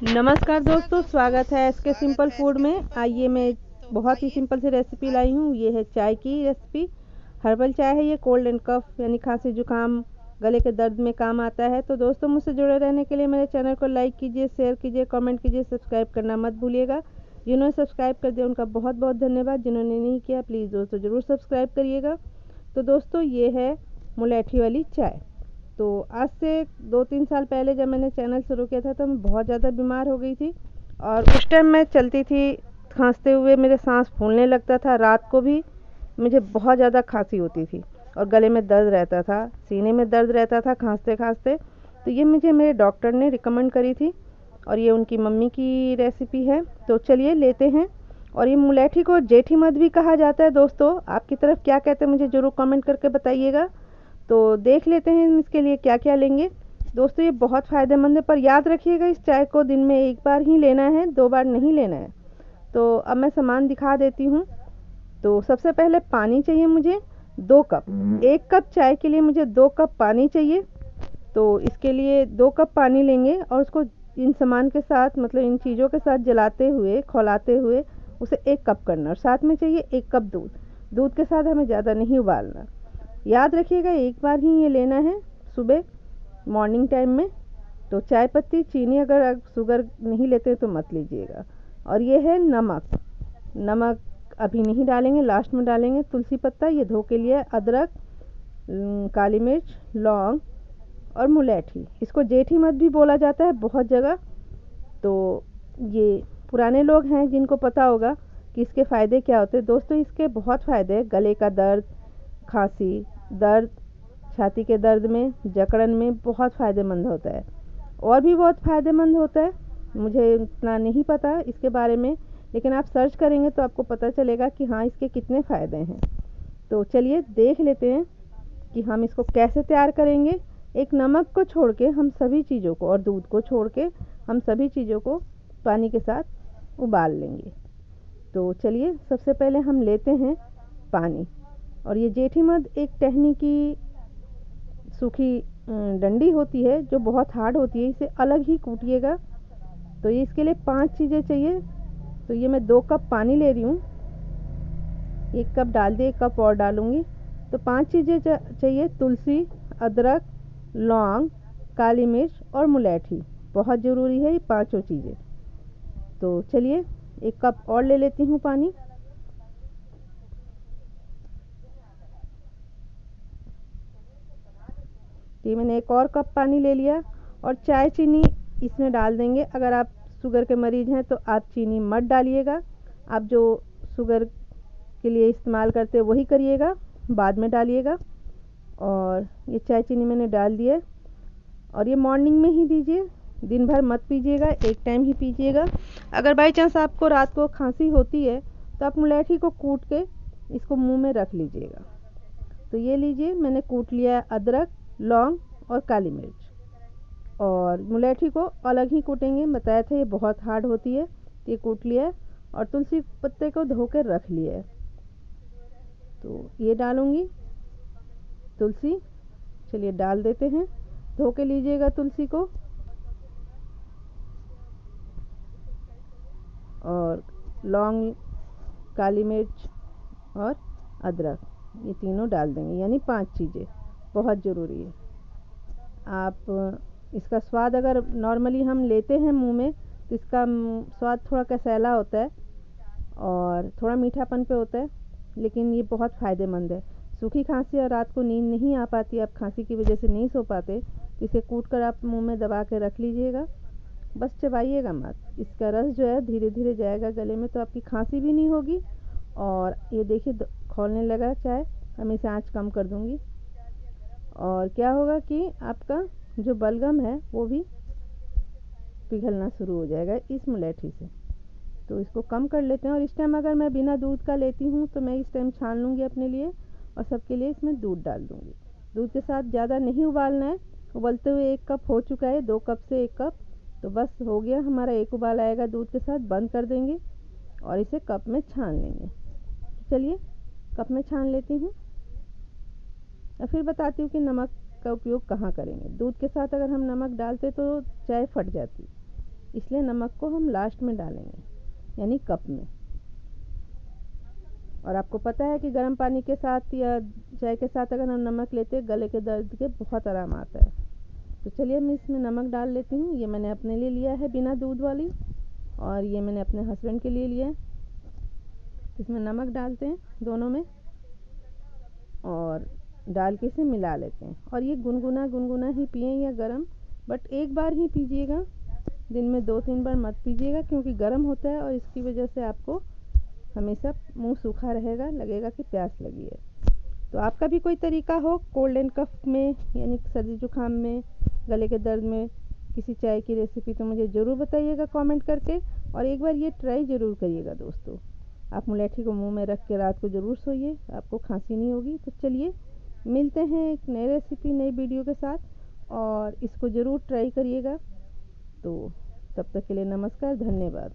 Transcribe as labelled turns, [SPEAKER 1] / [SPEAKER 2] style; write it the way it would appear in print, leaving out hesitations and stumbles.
[SPEAKER 1] नमस्कार दोस्तों, स्वागत है एसके सिंपल फूड में। आइए, मैं बहुत ही सिंपल सी रेसिपी लाई हूँ। ये है चाय की रेसिपी। हर्बल चाय है ये, कोल्ड एंड कफ यानी खांसी जुकाम गले के दर्द में काम आता है। तो दोस्तों, मुझसे जुड़े रहने के लिए मेरे चैनल को लाइक कीजिए, शेयर कीजिए, कमेंट कीजिए, सब्सक्राइब करना मत भूलिएगा। जिन्होंने सब्सक्राइब कर दिया उनका बहुत बहुत धन्यवाद। जिन्होंने नहीं किया प्लीज़ दोस्तों ज़रूर सब्सक्राइब करिएगा। तो दोस्तों, ये है मुलैठी वाली चाय। तो आज से 2-3 साल पहले जब मैंने चैनल शुरू किया था तो मैं बहुत ज़्यादा बीमार हो गई थी और उस टाइम मैं चलती थी खांसते हुए, मेरे सांस फूलने लगता था। रात को भी मुझे बहुत ज़्यादा खांसी होती थी और गले में दर्द रहता था, सीने में दर्द रहता था खांसते खांसते। तो ये मुझे मेरे डॉक्टर ने रिकमेंड करी थी और ये उनकी मम्मी की रेसिपी है। तो चलिए लेते हैं। और ये मुलैठी को जेठी मध भी कहा जाता है। दोस्तों, आपकी तरफ क्या कहते हैं मुझे ज़रूर कमेंट करके बताइएगा। तो देख लेते हैं इसके लिए क्या क्या लेंगे। दोस्तों, ये बहुत फ़ायदेमंद है, पर याद रखिएगा इस चाय को दिन में एक बार ही लेना है, 2 बार नहीं लेना है। तो अब मैं सामान दिखा देती हूँ। तो सबसे पहले पानी चाहिए मुझे 2 कप। 1 कप चाय के लिए मुझे 2 कप पानी चाहिए। तो इसके लिए 2 कप पानी लेंगे और उसको इन सामान के साथ, मतलब इन चीज़ों के साथ जलाते हुए, खौलाते हुए उसे 1 कप करना। और साथ में चाहिए 1 कप दूध। दूध के साथ हमें ज़्यादा नहीं उबालना। याद रखिएगा एक बार ही ये लेना है, सुबह मॉर्निंग टाइम में। तो चाय पत्ती, चीनी, अगर आप शुगर नहीं लेते तो मत लीजिएगा। और ये है नमक। नमक अभी नहीं डालेंगे, लास्ट में डालेंगे। तुलसी पत्ता ये धो के लिए, अदरक, काली मिर्च, लौंग और मुलैठी। इसको जेठी मध भी बोला जाता है बहुत जगह। तो ये पुराने लोग हैं जिनको पता होगा कि इसके फ़ायदे क्या होते हैं। दोस्तों, इसके बहुत फ़ायदे हैं। गले का दर्द, खांसी, दर्द, छाती के दर्द में, जकड़न में बहुत फ़ायदेमंद होता है। और भी बहुत फ़ायदेमंद होता है, मुझे उतना नहीं पता इसके बारे में, लेकिन आप सर्च करेंगे तो आपको पता चलेगा कि हाँ, इसके कितने फ़ायदे हैं। तो चलिए देख लेते हैं कि हम इसको कैसे तैयार करेंगे। एक नमक को छोड़ के हम सभी चीज़ों को, और दूध को छोड़ के हम सभी चीज़ों को पानी के साथ उबाल लेंगे। तो चलिए, सबसे पहले हम लेते हैं पानी। और ये जेठी मध एक टहनी की सूखी डंडी होती है जो बहुत हार्ड होती है, इसे अलग ही कूटिएगा। तो ये इसके लिए 5 चीज़ें चाहिए। तो ये मैं 2 कप पानी ले रही हूँ। 1 कप डाल दिए, 1 कप और डालूँगी। तो 5 चीज़ें चाहिए। तुलसी, अदरक, लौंग, काली मिर्च और मुलैठी। बहुत ज़रूरी है ये पाँचों चीज़ें। तो चलिए 1 कप और ले लेती हूँ पानी। तो ये मैंने 1 और कप पानी ले लिया। और चाय चीनी इसमें डाल देंगे। अगर आप शुगर के मरीज़ हैं तो आप चीनी मत डालिएगा। आप जो शुगर के लिए इस्तेमाल करते हैं वही करिएगा, बाद में डालिएगा। और ये चाय चीनी मैंने डाल दिया। और ये मॉर्निंग में ही दीजिए, दिन भर मत पीजिएगा, एक टाइम ही पीजिएगा। अगर बाई चांस आपको रात को खांसी होती है तो आप मुलैठी को कूट के इसको मुंह में रख लीजिएगा। तो ये लीजिए, मैंने कूट लिया अदरक, लौंग और काली मिर्च। और मुलैठी को अलग ही कूटेंगे, बताया था ये बहुत हार्ड होती है। ये कूट लिया है। और तुलसी पत्ते को धो कर रख लिया है। तो ये डालूँगी तुलसी। चलिए डाल देते हैं। धो के लीजिएगा तुलसी को। और लौंग, काली मिर्च और अदरक, ये तीनों डाल देंगे, यानी 5 चीज़ें बहुत ज़रूरी है। आप इसका स्वाद अगर नॉर्मली हम लेते हैं मुंह में तो इसका स्वाद थोड़ा कसैला होता है और थोड़ा मीठापन पे होता है, लेकिन ये बहुत फ़ायदेमंद है। सूखी खांसी और रात को नींद नहीं आ पाती, आप खांसी की वजह से नहीं सो पाते, तो इसे कूट कर आप मुंह में दबा के रख लीजिएगा। बस चबाइएगा मत, इसका रस जो है धीरे धीरे जाएगा गले में, तो आपकी खांसी भी नहीं होगी। और ये देखिए खौलने लगा चाय। मैं इसे आँच कम कर दूँगी। और क्या होगा कि आपका जो बलगम है वो भी पिघलना शुरू हो जाएगा इस मुलैठी से। तो इसको कम कर लेते हैं। और इस टाइम अगर मैं बिना दूध का लेती हूँ तो मैं इस टाइम छान लूँगी अपने लिए और सबके लिए इसमें दूध डाल दूँगी। दूध के साथ ज़्यादा नहीं उबालना है। उबलते हुए 1 कप हो चुका है, 2 कप से 1 कप तो बस हो गया हमारा। 1 उबाल आएगा दूध के साथ, बंद कर देंगे और इसे कप में छान लेंगे। चलिए कप में छान लेती हूँ और फिर बताती हूँ कि नमक का उपयोग कहाँ करेंगे। दूध के साथ अगर हम नमक डालते तो चाय फट जाती। इसलिए नमक को हम लास्ट में डालेंगे, यानी कप में। और आपको पता है कि गर्म पानी के साथ या चाय के साथ अगर हम नमक लेते हैं गले के दर्द के बहुत आराम आता है। तो चलिए मैं इसमें नमक डाल लेती हूँ। ये मैंने अपने लिए लिया है बिना दूध वाली, और ये मैंने अपने हस्बैंड के लिए लिया है। इसमें नमक डालते हैं दोनों में और डाल के इसे मिला लेते हैं। और ये गुनगुना ही पिएं या गरम, बट एक बार ही पीजिएगा, दिन में 2-3 बार मत पीजिएगा, क्योंकि गर्म होता है और इसकी वजह से आपको हमेशा मुंह सूखा रहेगा, लगेगा कि प्यास लगी है। तो आपका भी कोई तरीका हो कोल्ड एंड कफ में, यानी सर्दी जुकाम में, गले के दर्द में, किसी चाय की रेसिपी, तो मुझे ज़रूर बताइएगा कमेंट करके। और एक बार ये ट्राई ज़रूर करिएगा दोस्तों। आप मुलैठी को मुंह में रख के रात को ज़रूर सोइए, आपको खांसी नहीं होगी। तो चलिए मिलते हैं एक नई रेसिपी नई वीडियो के साथ, और इसको ज़रूर ट्राई करिएगा। तो तब तक के लिए नमस्कार, धन्यवाद।